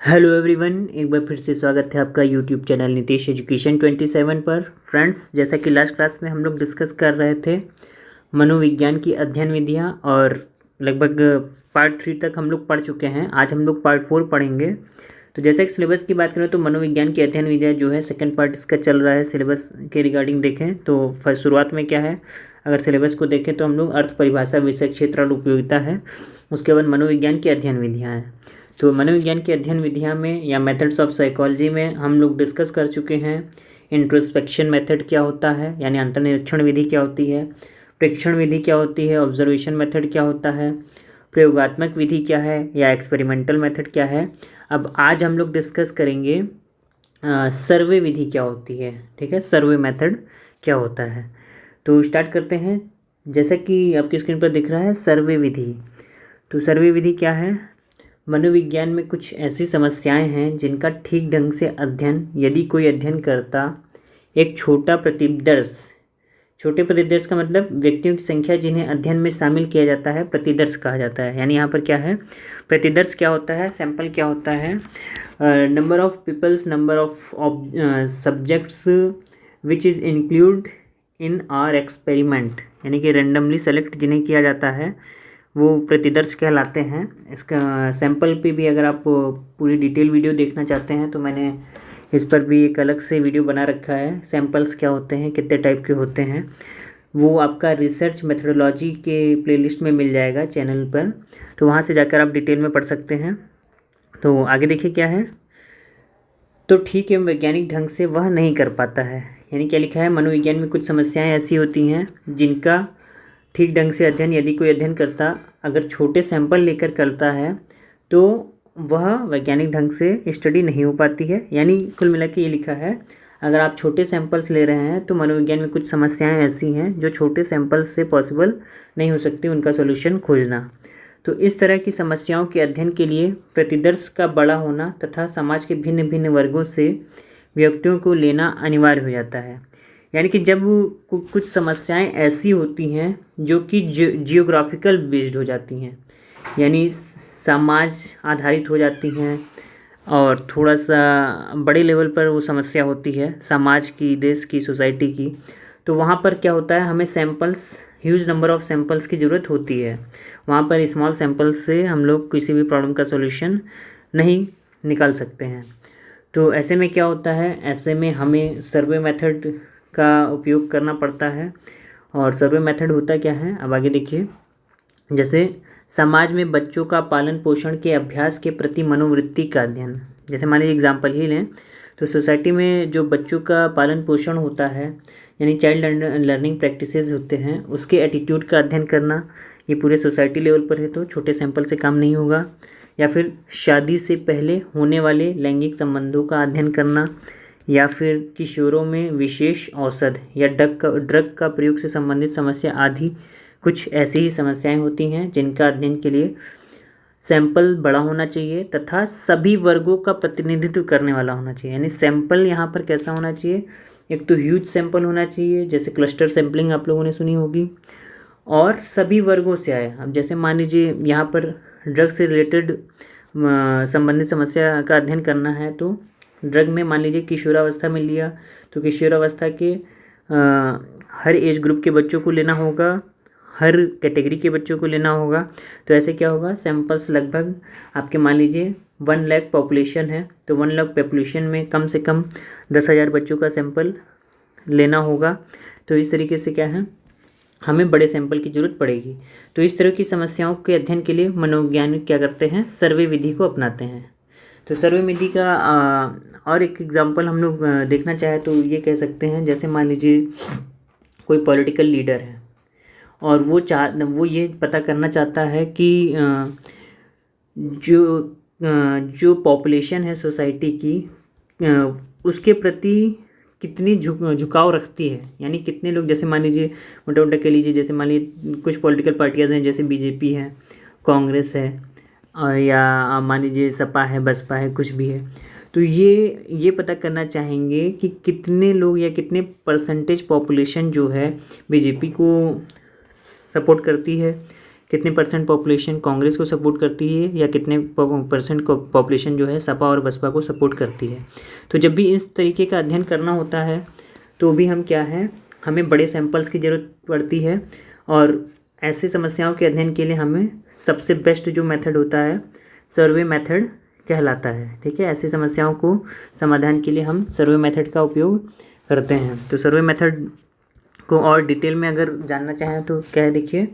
Hello everyone, एक बार फिर से स्वागत है आपका यूट्यूब चैनल नीतीश एजुकेशन 27 पर। फ्रेंड्स, जैसा कि लास्ट क्लास में हम लोग डिस्कस कर रहे थे मनोविज्ञान की अध्ययन विधियाँ और लगभग पार्ट 3 तक हम लोग पढ़ चुके हैं। आज हम लोग पार्ट 4 पढ़ेंगे। तो जैसे कि सिलेबस की बात करें तो मनोविज्ञान की अध्ययन विधियाँ जो है सेकंड पार्ट इसका चल रहा है। सिलेबस के रिगार्डिंग देखें तो फर्स्ट शुरुआत में क्या है, अगर सिलेबस को देखें तो हम लोग अर्थ, परिभाषा, विषय क्षेत्र और उपयोगिता है। उसके बाद मनोविज्ञान की अध्ययन विधियाँ हैं। तो मनोविज्ञान की अध्ययन विधियाँ में या मेथड्स ऑफ साइकोलॉजी में हम लोग डिस्कस कर चुके हैं इंट्रोस्पेक्शन मेथड क्या होता है, यानी अंतर्निरीक्षण विधि क्या होती है, प्रेक्षण विधि क्या होती है, ऑब्जर्वेशन मेथड क्या होता है, प्रयोगात्मक विधि क्या है या एक्सपेरिमेंटल मेथड क्या है। अब आज हम लोग डिस्कस करेंगे सर्वे विधि क्या होती है। ठीक है, सर्वे मेथड क्या होता है। तो स्टार्ट करते हैं। जैसा कि आपकी स्क्रीन पर दिख रहा है सर्वे विधि। तो सर्वे विधि क्या है? मनोविज्ञान में कुछ ऐसी समस्याएं हैं जिनका ठीक ढंग से अध्ययन यदि कोई अध्ययन करता एक छोटे प्रतिदर्श का मतलब व्यक्तियों की संख्या जिन्हें अध्ययन में शामिल किया जाता है प्रतिदर्श कहा जाता है। यानी यहाँ पर क्या है, प्रतिदर्श क्या होता है, सैंपल क्या होता है, number of peoples, number of subjects which is include in our experiment, यानी कि रेंडमली सेलेक्ट जिन्हें किया जाता है वो प्रतिदर्श कहलाते हैं। इसका सैंपल पे भी अगर आप पूरी डिटेल वीडियो देखना चाहते हैं तो मैंने इस पर भी एक अलग से वीडियो बना रखा है। सैंपल्स क्या होते हैं, कितने टाइप के होते हैं, वो आपका रिसर्च मेथडोलॉजी के प्लेलिस्ट में मिल जाएगा चैनल पर, तो वहाँ से जाकर आप डिटेल में पढ़ सकते हैं। तो आगे देखिए क्या है। तो ठीक एवं वैज्ञानिक ढंग से वह नहीं कर पाता है, यानी क्या लिखा है, मनोविज्ञान में कुछ समस्याएं ऐसी होती हैं जिनका ठीक ढंग से अध्ययन यदि कोई अध्ययन करता अगर छोटे सैंपल लेकर करता है तो वह वैज्ञानिक ढंग से स्टडी नहीं हो पाती है। यानी कुल मिला के ये लिखा है, अगर आप छोटे सैंपल्स ले रहे हैं तो मनोविज्ञान में कुछ समस्याएं ऐसी हैं जो छोटे सैंपल्स से पॉसिबल नहीं हो सकती उनका सॉल्यूशन खोजना। तो इस तरह की समस्याओं के अध्ययन के लिए प्रतिदर्श का बड़ा होना तथा समाज के भिन्न भिन्न वर्गों से व्यक्तियों को लेना अनिवार्य हो जाता है। यानी कि जब कुछ समस्याएं ऐसी होती हैं जो कि जियोग्राफिकल बेस्ड हो जाती हैं, यानी समाज आधारित हो जाती हैं और थोड़ा सा बड़े लेवल पर वो समस्या होती है समाज की, देश की, सोसाइटी की, तो वहाँ पर क्या होता है, हमें samples, huge number of samples की ज़रूरत होती है। वहाँ पर स्मॉल सैंपल्स से हम लोग किसी भी प्रॉब्लम का सॉल्यूशन नहीं निकाल सकते हैं। तो ऐसे में क्या होता है, ऐसे में हमें सर्वे मेथड का उपयोग करना पड़ता है। और सर्वे मेथड होता क्या है, अब आगे देखिए। जैसे समाज में बच्चों का पालन पोषण के अभ्यास के प्रति मनोवृत्ति का अध्ययन, जैसे मान लीजिए एग्जाम्पल ही लें तो सोसाइटी में जो बच्चों का पालन पोषण होता है यानी चाइल्ड लर्निंग प्रैक्टिसेस होते हैं उसके एटीट्यूड का अध्ययन करना, ये पूरे सोसाइटी लेवल पर है तो छोटे सैंपल से काम नहीं होगा। या फिर शादी से पहले होने वाले लैंगिक संबंधों का अध्ययन करना, या फिर किशोरों में विशेष औषध या ड्रग का प्रयोग से संबंधित समस्या आदि कुछ ऐसी ही समस्याएं होती हैं जिनका अध्ययन के लिए सैंपल बड़ा होना चाहिए तथा सभी वर्गों का प्रतिनिधित्व करने वाला होना चाहिए। यानी सैंपल यहाँ पर कैसा होना चाहिए, एक तो ह्यूज सैंपल होना चाहिए, जैसे क्लस्टर सैंपलिंग आप लोगों ने सुनी होगी, और सभी वर्गों से आए। अब जैसे मान लीजिए यहाँ पर ड्रग से रिलेटेड संबंधित समस्या का अध्ययन करना है तो ड्रग में मान लीजिए किशोरावस्था में लिया तो किशोरावस्था के हर एज ग्रुप के बच्चों को लेना होगा, हर कैटेगरी के बच्चों को लेना होगा। तो ऐसे क्या होगा, सैंपल्स लगभग आपके मान लीजिए 1 लाख पॉपुलेशन है तो 1 लाख पॉपुलेशन में कम से कम 10,000 बच्चों का सैंपल लेना होगा। तो इस तरीके से क्या है, हमें बड़े सैंपल की ज़रूरत पड़ेगी। तो इस तरह की समस्याओं के अध्ययन के लिए मनोवैज्ञानिक क्या करते हैं, सर्वे विधि को अपनाते हैं। तो सर्वे विधि का और एक एग्जांपल हम लोग देखना चाहे तो ये कह सकते हैं, जैसे मान लीजिए कोई पॉलिटिकल लीडर है और वो ये पता करना चाहता है कि जो पॉपुलेशन है सोसाइटी की उसके प्रति कितनी झुकाव रखती है, यानी कितने लोग, जैसे मान लीजिए मोटा मोटा कह लीजिए, जैसे मान लीजिए कुछ पॉलिटिकल पार्टियाँ हैं जैसे बीजेपी है, कांग्रेस है, या मान लीजिए सपा है, बसपा है, कुछ भी है। तो ये पता करना चाहेंगे कि कितने लोग या कितने परसेंटेज पॉपुलेशन जो है बीजेपी को सपोर्ट करती है, कितने % पॉपुलेशन कांग्रेस को सपोर्ट करती है या कितने % पॉपुलेशन जो है सपा और बसपा को सपोर्ट करती है। तो जब भी इस तरीके का अध्ययन करना होता है तो भी हम क्या है, हमें बड़े सैंपल्स की ज़रूरत पड़ती है और ऐसी समस्याओं के अध्ययन के लिए हमें सबसे बेस्ट जो मेथड होता है सर्वे मेथड कहलाता है। ठीक है, ऐसी समस्याओं को समाधान के लिए हम सर्वे मेथड का उपयोग करते हैं। तो सर्वे मेथड को और डिटेल में अगर जानना चाहें तो क्या है, देखिए,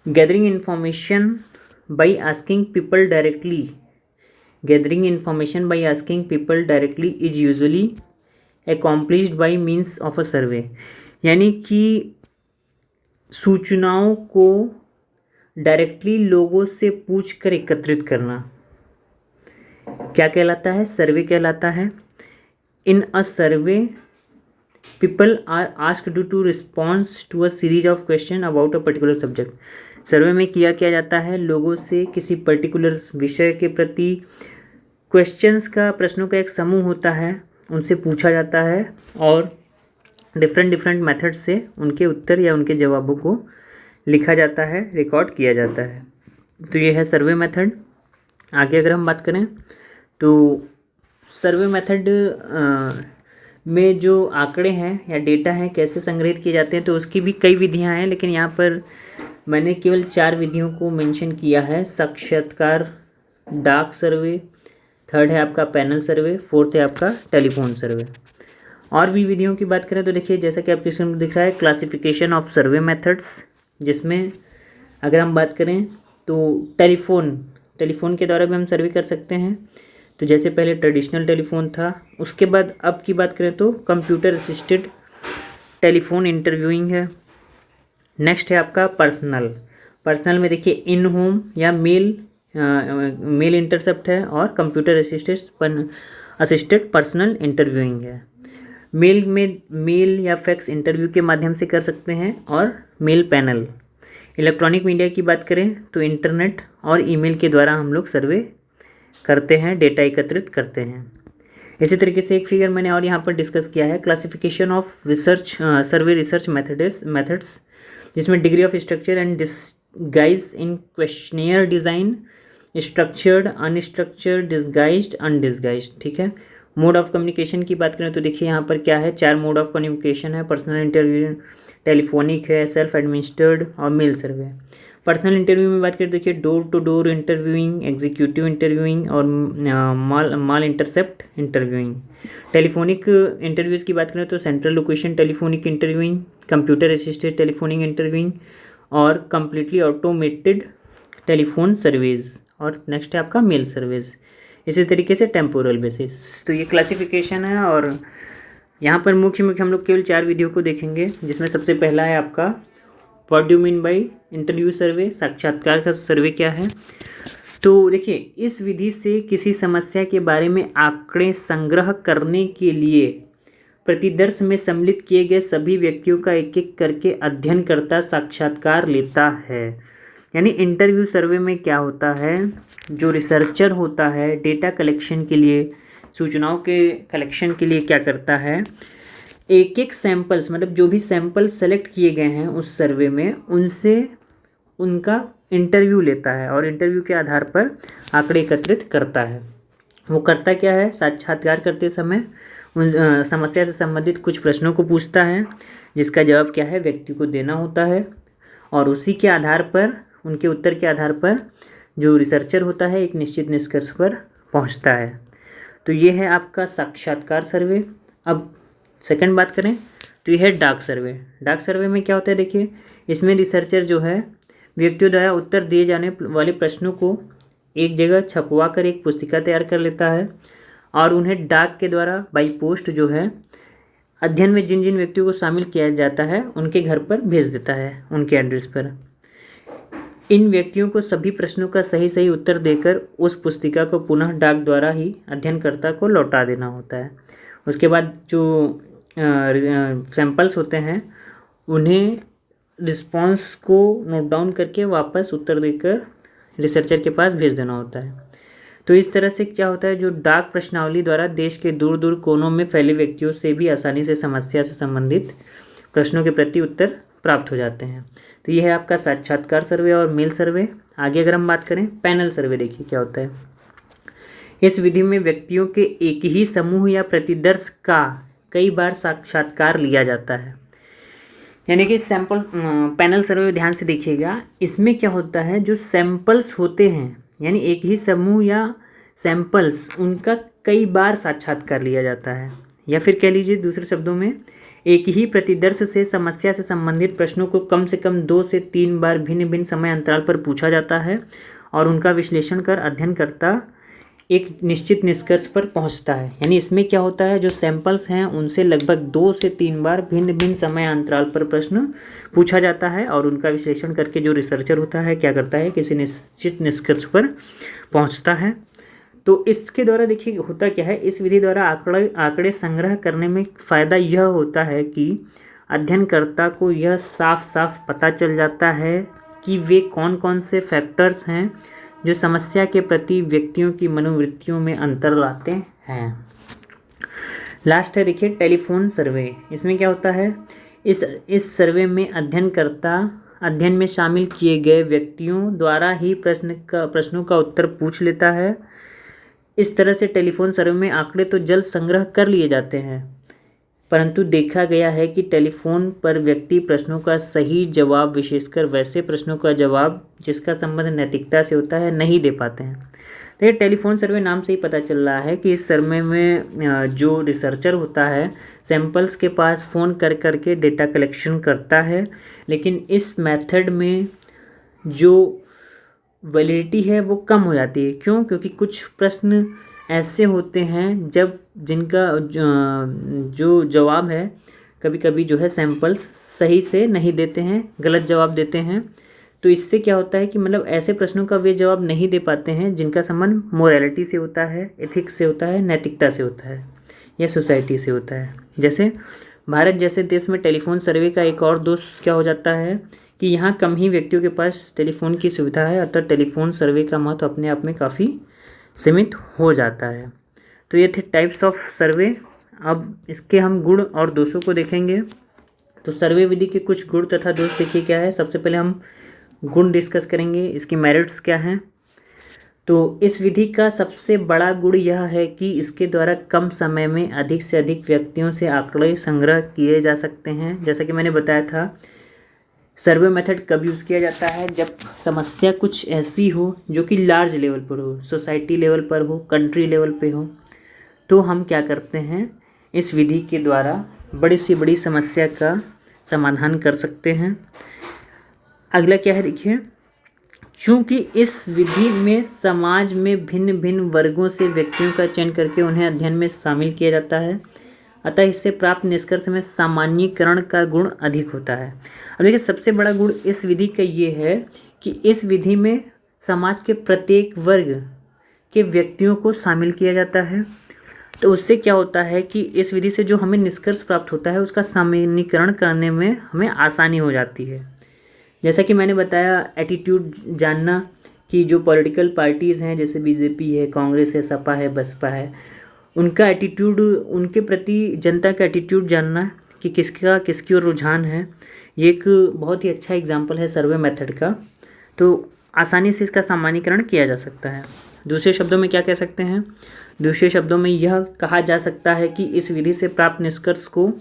gathering information by asking people directly, gathering information by asking people directly is usually accomplished by means of a survey। यानी कि सूचनाओं को डायरेक्टली लोगों से पूछकर एकत्रित करना क्या कहलाता है, सर्वे कहलाता है। In a survey people are asked to response to a series of question about a particular subject. Survey में किया जाता है, लोगों से किसी पर्टिकुलर विषय के प्रति क्वेश्चंस का, प्रश्नों का एक समूह होता है, उनसे पूछा जाता है और डिफरेंट मेथड से उनके उत्तर या उनके जवाबों को लिखा जाता है, रिकॉर्ड किया जाता है। तो ये है सर्वे मेथड। आगे अगर हम बात करें तो सर्वे मेथड में जो आंकड़े हैं या डेटा हैं कैसे संग्रहित किए जाते हैं, तो उसकी भी कई विधियां हैं, लेकिन यहाँ पर मैंने केवल 4 विधियों को मेंशन किया है। साक्षात्कार, डाक सर्वे, थर्ड है आपका पैनल सर्वे, फोर्थ है आपका टेलीफोन सर्वे। और भी विधियों की बात करें तो देखिए, जैसा कि आपके स्क्रीन में दिख रहा है, क्लासिफिकेशन ऑफ सर्वे मेथड्स, जिसमें अगर हम बात करें तो टेलीफोन के द्वारा भी हम सर्वे कर सकते हैं। तो जैसे पहले ट्रेडिशनल टेलीफोन था, उसके बाद अब की बात करें तो कंप्यूटर असिस्टेड टेलीफोन इंटरव्यूइंग है। नेक्स्ट है आपका पर्सनल में देखिए इन होम या मेल इंटरसेप्ट है और कंप्यूटर असिस्टेड पर्सनल इंटरव्यूइंग है। मेल या फैक्स इंटरव्यू के माध्यम से कर सकते हैं और मेल पैनल। इलेक्ट्रॉनिक मीडिया की बात करें तो इंटरनेट और ईमेल के द्वारा हम लोग सर्वे करते हैं, डेटा एकत्रित करते हैं। इसी तरीके से एक फिगर मैंने और यहाँ पर डिस्कस किया है, classification of research survey research methods, जिसमें degree of structure and disguise in questionnaire design, structured, unstructured, disguised, undisguised. ठीक है, मोड ऑफ कम्युनिकेशन की बात करें तो देखिए यहाँ पर क्या है, 4 मोड ऑफ कम्युनिकेशन है, पर्सनल इंटरव्यू, टेलीफोनिक है, सेल्फ एडमिनिस्टर्ड और मेल सर्वे। पर्सनल इंटरव्यू में बात करें तो देखिए door to door interviewing, executive interviewing और mall intercept interviewing. Telephonic interviews की बात करें तो central location telephonic interviewing, computer assisted telephonic interviewing और कम्प्लीटली ऑटोमेटेड टेलीफोन सर्वेज। और नेक्स्ट है आपका मेल सर्वेज। इसी तरीके से टेम्पोरल बेसिस। तो ये क्लासिफिकेशन है और यहाँ पर मुख्य हम लोग केवल 4 विधियों को देखेंगे, जिसमें सबसे पहला है आपका what do mean by interview survey, साक्षात्कार का सर्वे क्या है। तो देखिए, इस विधि से किसी समस्या के बारे में आंकड़े संग्रह करने के लिए प्रतिदर्श में सम्मिलित किए गए सभी व्यक्तियों का एक एक करके अध्ययनकर्ता साक्षात्कार लेता है। यानी इंटरव्यू सर्वे में क्या होता है, जो रिसर्चर होता है डेटा कलेक्शन के लिए, सूचनाओं के कलेक्शन के लिए क्या करता है, एक एक सैंपल्स, मतलब जो भी सैंपल सेलेक्ट किए गए हैं उस सर्वे में, उनसे उनका इंटरव्यू लेता है और इंटरव्यू के आधार पर आंकड़े एकत्रित करता है। वो करता क्या है, साक्षात्कार करते समय उन समस्या से संबंधित कुछ प्रश्नों को पूछता है, जिसका जवाब क्या है व्यक्ति को देना होता है और उसी के आधार पर, उनके उत्तर के आधार पर जो रिसर्चर होता है एक निश्चित निष्कर्ष पर पहुंचता है। तो ये है आपका साक्षात्कार सर्वे। अब सेकंड बात करें तो ये है डाक सर्वे। डाक सर्वे में क्या होता है, देखिए, इसमें रिसर्चर जो है व्यक्तियों द्वारा उत्तर दिए जाने वाले प्रश्नों को एक जगह छपवा कर एक पुस्तिका तैयार कर लेता है और उन्हें डाक के द्वारा बाई पोस्ट जो है अध्ययन में जिन जिन व्यक्तियों को शामिल किया जाता है उनके घर पर भेज देता है, उनके एड्रेस पर। इन व्यक्तियों को सभी प्रश्नों का सही उत्तर देकर उस पुस्तिका को पुनः डाक द्वारा ही अध्ययनकर्ता को लौटा देना होता है। उसके बाद जो सैंपल्स होते हैं उन्हें रिस्पॉन्स को नोट डाउन करके वापस उत्तर देकर रिसर्चर के पास भेज देना होता है। तो इस तरह से क्या होता है, जो डाक प्रश्नावली द्वारा देश के दूर दूर कोनों में फैले व्यक्तियों से भी आसानी से समस्या से संबंधित प्रश्नों के प्रति उत्तर प्राप्त हो जाते हैं। तो ये है आपका साक्षात्कार सर्वे और मेल सर्वे। आगे अगर हम बात करें पैनल सर्वे, देखिए क्या होता है। इस विधि में व्यक्तियों के एक ही समूह या प्रतिदर्श का कई बार साक्षात्कार लिया जाता है। यानी कि सैंपल पैनल सर्वे ध्यान से देखिएगा, इसमें क्या होता है, जो सैंपल्स होते हैं यानी एक ही समूह या सैंपल्स, उनका कई बार साक्षात्कार लिया जाता है। या फिर कह लीजिए दूसरे शब्दों में, एक ही प्रतिदर्श से समस्या से संबंधित प्रश्नों को कम से कम 2 से 3 बार भिन्न भिन्न समय अंतराल पर पूछा जाता है और उनका विश्लेषण कर अध्ययनकर्ता एक निश्चित निष्कर्ष पर पहुंचता है। यानी इसमें क्या होता है, जो सैंपल्स हैं उनसे लगभग 2 से 3 बार भिन्न भिन्न समय अंतराल पर प्रश्न पूछा जाता है और उनका विश्लेषण करके जो रिसर्चर होता है क्या करता है, किसी निश्चित निष्कर्ष पर पहुंचता है। तो इसके द्वारा देखिए होता क्या है, इस विधि द्वारा आंकड़े संग्रह करने में फ़ायदा यह होता है कि अध्ययनकर्ता को यह साफ साफ पता चल जाता है कि वे कौन कौन से फैक्टर्स हैं जो समस्या के प्रति व्यक्तियों की मनोवृत्तियों में अंतर लाते हैं। लास्ट है देखिए टेलीफोन सर्वे। इसमें क्या होता है, इस सर्वे में अध्ययनकर्ता अध्ययन में शामिल किए गए व्यक्तियों द्वारा ही प्रश्नों का उत्तर पूछ लेता है। इस तरह से टेलीफोन सर्वे में आंकड़े तो जल्द संग्रह कर लिए जाते हैं, परंतु देखा गया है कि टेलीफोन पर व्यक्ति प्रश्नों का सही जवाब, विशेषकर वैसे प्रश्नों का जवाब जिसका संबंध नैतिकता से होता है, नहीं दे पाते हैं। तो ये टेलीफोन सर्वे नाम से ही पता चल रहा है कि इस सर्वे में जो रिसर्चर होता है सैंपल्स के पास फ़ोन कर करके डेटा कलेक्शन करता है, लेकिन इस मेथड में जो वैलिडिटी है वो कम हो जाती है। क्यों? क्योंकि कुछ प्रश्न ऐसे होते हैं जिनका जो जवाब है कभी कभी जो है सैंपल्स सही से नहीं देते हैं, गलत जवाब देते हैं। तो इससे क्या होता है कि मतलब ऐसे प्रश्नों का वे जवाब नहीं दे पाते हैं जिनका संबंध मोरालिटी से होता है, एथिक्स से होता है, नैतिकता से होता है या सोसाइटी से होता है। जैसे भारत जैसे देश में टेलीफोन सर्वे का एक और दोष क्या हो जाता है कि यहाँ कम ही व्यक्तियों के पास टेलीफोन की सुविधा है, अतः टेलीफोन सर्वे का महत्व अपने आप में काफ़ी सीमित हो जाता है। तो ये थे टाइप्स ऑफ सर्वे। अब इसके हम गुण और दोषों को देखेंगे। तो सर्वे विधि के कुछ गुण तथा दोष देखिए क्या है। सबसे पहले हम गुण डिस्कस करेंगे, इसकी मेरिट्स क्या हैं। तो इस विधि का सबसे बड़ा गुण यह है कि इसके द्वारा कम समय में अधिक से अधिक व्यक्तियों से आंकड़े संग्रह किए जा सकते हैं। जैसा कि मैंने बताया था, सर्वे मेथड कब यूज़ किया जाता है, जब समस्या कुछ ऐसी हो जो कि लार्ज लेवल पर हो, सोसाइटी लेवल पर हो, कंट्री लेवल पे हो, तो हम क्या करते हैं, इस विधि के द्वारा बड़ी से बड़ी समस्या का समाधान कर सकते हैं। अगला क्या है देखिए, चूँकि इस विधि में समाज में भिन्न भिन्न वर्गों से व्यक्तियों का चयन करके उन्हें अध्ययन में शामिल किया जाता है, अतः इससे प्राप्त निष्कर्ष में सामान्यीकरण का गुण अधिक होता है। अब देखिए सबसे बड़ा गुण इस विधि का ये है कि इस विधि में समाज के प्रत्येक वर्ग के व्यक्तियों को शामिल किया जाता है। तो उससे क्या होता है कि इस विधि से जो हमें निष्कर्ष प्राप्त होता है उसका सामान्यीकरण करने में हमें आसानी हो जाती है। जैसा कि मैंने बताया, एटीट्यूड जानना कि जो पॉलिटिकल पार्टीज़ हैं जैसे बीजेपी है, कांग्रेस है, सपा है, बसपा है, उनका एटीट्यूड, उनके प्रति जनता का एटीट्यूड जानना कि किसकी ओर रुझान है, ये एक बहुत ही अच्छा एग्जाम्पल है सर्वे मेथड का। तो आसानी से इसका सामान्यीकरण किया जा सकता है। दूसरे शब्दों में क्या कह सकते हैं, दूसरे शब्दों में यह कहा जा सकता है कि इस विधि से प्राप्त निष्कर्ष को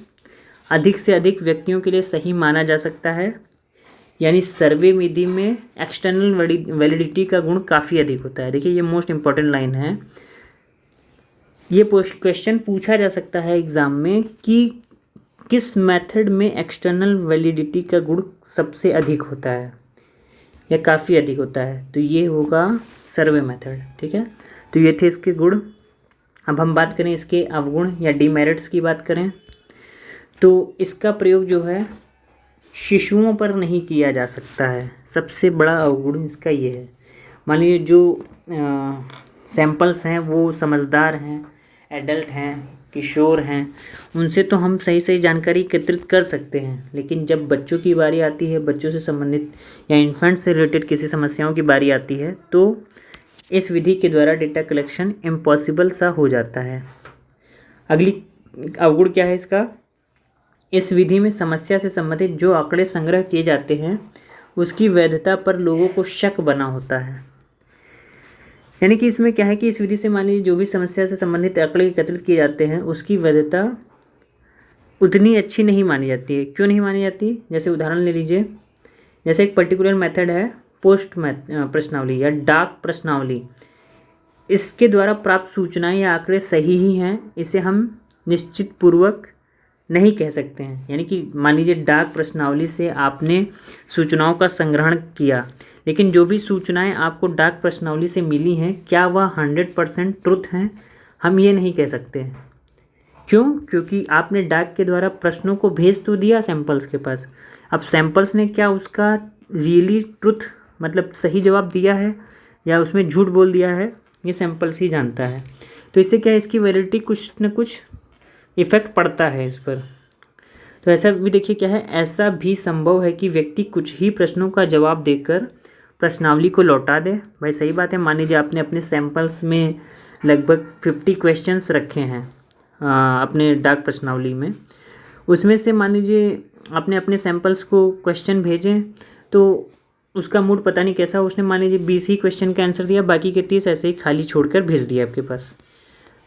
अधिक से अधिक व्यक्तियों के लिए सही माना जा सकता है। यानी सर्वे विधि में एक्सटर्नल वैलिडिटी का गुण काफ़ी अधिक होता है। देखिए ये मोस्ट इम्पॉर्टेंट लाइन है। ये क्वेश्चन पूछा जा सकता है एग्ज़ाम में कि किस मेथड में एक्सटर्नल वैलिडिटी का गुण सबसे अधिक होता है या काफ़ी अधिक होता है, तो ये होगा सर्वे मेथड। ठीक है, तो ये थे इसके गुण। अब हम बात करें इसके अवगुण या डीमेरिट्स की बात करें, तो इसका प्रयोग जो है शिशुओं पर नहीं किया जा सकता है। सबसे बड़ा अवगुण इसका ये है। मान लीजिए जो सैंपल्स हैं वो समझदार हैं, एडल्ट हैं, किशोर हैं, उनसे तो हम सही सही जानकारी एकत्रित कर सकते हैं, लेकिन जब बच्चों की बारी आती है, बच्चों से संबंधित या इन्फेंट से रिलेटेड किसी समस्याओं की बारी आती है, तो इस विधि के द्वारा डेटा कलेक्शन इम्पॉसिबल सा हो जाता है। अगली अवगुण क्या है इसका, इस विधि में समस्या से संबंधित जो आंकड़े संग्रह किए जाते हैं उसकी वैधता पर लोगों को शक बना होता है। यानी कि इसमें क्या है कि इस विधि से मान लीजिए जो भी समस्या से संबंधित आंकड़े एकत्रित किए जाते हैं उसकी वैधता उतनी अच्छी नहीं मानी जाती है। क्यों नहीं मानी जाती? जैसे उदाहरण ले लीजिए, जैसे एक पर्टिकुलर मेथड है पोस्ट प्रश्नावली या डाक प्रश्नावली, इसके द्वारा प्राप्त सूचनाएं या आंकड़े सही ही हैं, इसे हम निश्चित पूर्वक नहीं कह सकते हैं। यानी कि मान लीजिए डाक प्रश्नावली से आपने सूचनाओं का संग्रहण किया, लेकिन जो भी सूचनाएं आपको डाक प्रश्नावली से मिली हैं क्या वह 100% ट्रुथ हैं? हम ये नहीं कह सकते। क्यों? क्योंकि आपने डाक के द्वारा प्रश्नों को भेज तो दिया सैंपल्स के पास, अब सैंपल्स ने क्या उसका रियली ट्रुथ मतलब सही जवाब दिया है या उसमें झूठ बोल दिया है, ये सैंपल्स ही जानता है। तो इससे क्या है, इसकी वैलिडिटी कुछ न कुछ इफ़ेक्ट पड़ता है इस पर। तो ऐसा भी देखिए क्या है, ऐसा भी संभव है कि व्यक्ति कुछ ही प्रश्नों का जवाब देकर प्रश्नावली को लौटा दे। भाई सही बात है, मान लीजिए आपने अपने सैंपल्स में लगभग 50 क्वेश्चंस रखे हैं अपने डाक प्रश्नावली में, उसमें से मान लीजिए आपने अपने सैंपल्स को क्वेश्चन भेजें तो उसका मूड पता नहीं कैसा, उसने मान लीजिए 20 ही क्वेश्चन का आंसर दिया, बाकी के 30 ऐसे ही खाली छोड़कर भेज दिया आपके पास,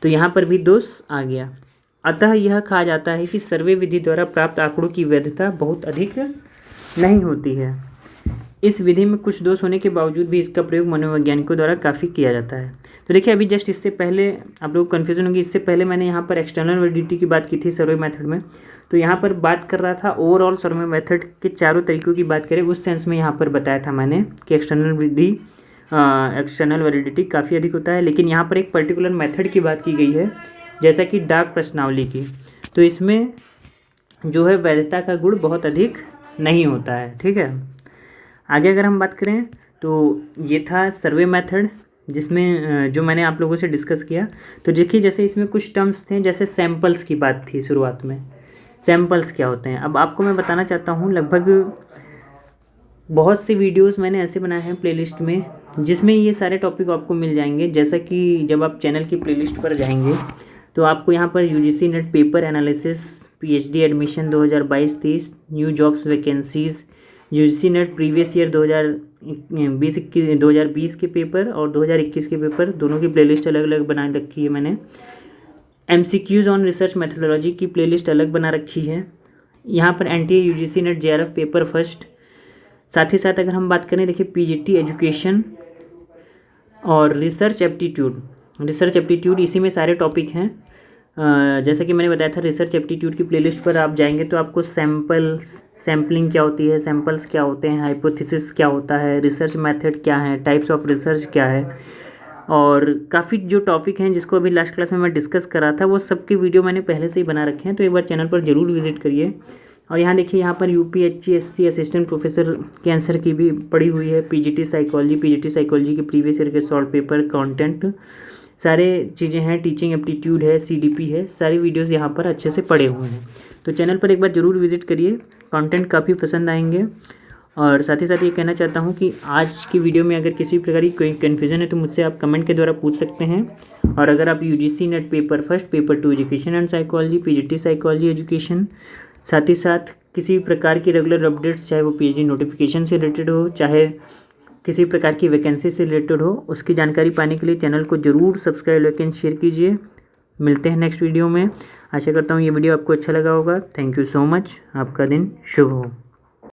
तो यहाँ पर भी दोष आ गया। अतः यह कहा जाता है कि सर्वे विधि द्वारा प्राप्त आंकड़ों की वैधता बहुत अधिक नहीं होती है। इस विधि में कुछ दोष होने के बावजूद भी इसका प्रयोग मनोवैज्ञानिकों द्वारा काफ़ी किया जाता है। तो देखिए अभी जस्ट इससे पहले आप लोग कन्फ्यूजन होगी, इससे पहले मैंने यहाँ पर एक्सटर्नल वैलिडिटी की बात की थी सर्वे मेथड में, तो यहाँ पर बात कर रहा था ओवरऑल सर्वे मेथड के चारों तरीकों की बात करें उस सेंस में यहाँ पर बताया था मैंने कि एक्सटर्नल वैलिडिटी काफ़ी अधिक होता है, लेकिन यहाँ पर एक पर्टिकुलर मेथड की बात की गई है जैसा कि डाक प्रश्नावली की, तो इसमें जो है वैधता का गुण बहुत अधिक नहीं होता है। ठीक है, आगे अगर हम बात करें तो ये था सर्वे मेथड जिसमें जो मैंने आप लोगों से डिस्कस किया। तो देखिए जैसे इसमें कुछ टर्म्स थे, जैसे सैंपल्स की बात थी शुरुआत में, सैंपल्स क्या होते हैं। अब आपको मैं बताना चाहता हूँ, लगभग बहुत से वीडियोस मैंने ऐसे बनाए हैं प्लेलिस्ट में जिसमें ये सारे टॉपिक आपको मिल जाएंगे। जैसा कि जब आप चैनल की प्लेलिस्ट पर जाएंगे तो आपको यहाँ पर UGC net paper analysis PhD admission 2022-23 new jobs vacancies, UGC net previous year 2020 के पेपर और 2021 के पेपर, दोनों की प्लेलिस्ट अलग अलग बना रखी है मैंने। MCQs ऑन रिसर्च मेथोडोलॉजी की प्लेलिस्ट अलग बना रखी है। यहाँ पर NTA UGC net JRF paper first, साथ ही साथ अगर हम बात करें देखिए PGT एजुकेशन और रिसर्च एप्टीट्यूड इसी में सारे टॉपिक हैं। जैसा कि मैंने बताया था रिसर्च एप्टीट्यूड की प्लेलिस्ट पर आप जाएंगे तो आपको सैम्पलिंग क्या होती है, सैंपल्स क्या होते हैं, हाइपोथेसिस क्या होता है, रिसर्च मेथड क्या है, टाइप्स ऑफ रिसर्च क्या है, और काफ़ी जो टॉपिक हैं जिसको अभी लास्ट क्लास में मैं डिस्कस कर रहा था वो सब की वीडियो मैंने पहले से ही बना रखे हैं, तो एक बार चैनल पर ज़रूर विजिट करिए। और यहाँ देखिए यहाँ पर UPSC असिस्टेंट प्रोफेसर के आंसर की भी पड़ी हुई है, PGT साइकोलॉजी के प्रीवियस ईयर के सॉल्व पेपर कंटेंट सारे चीज़ें हैं, टीचिंग एप्टीट्यूड है, CDP है, सारी वीडियोस यहाँ पर अच्छे से पड़े हुए हैं। तो चैनल पर एक बार ज़रूर विजिट करिए, कंटेंट काफ़ी पसंद आएंगे। और साथ ही साथ ये कहना चाहता हूँ कि आज की वीडियो में अगर किसी प्रकार की कोई कन्फ्यूज़न है तो मुझसे आप कमेंट के द्वारा पूछ सकते हैं। और अगर आप UGC net paper first, paper 2 education and psychology, PGT psychology education, साथ ही साथ किसी प्रकार की रेगुलर अपडेट्स, चाहे वो PhD नोटिफिकेशन से रिलेटेड हो, चाहे किसी प्रकार की वैकेंसी से रिलेटेड हो, उसकी जानकारी पाने के लिए चैनल को ज़रूर सब्सक्राइब लाइक एंड शेयर कीजिए। मिलते हैं नेक्स्ट वीडियो में। आशा करता हूँ ये वीडियो आपको अच्छा लगा होगा। Thank you so much. आपका दिन शुभ हो।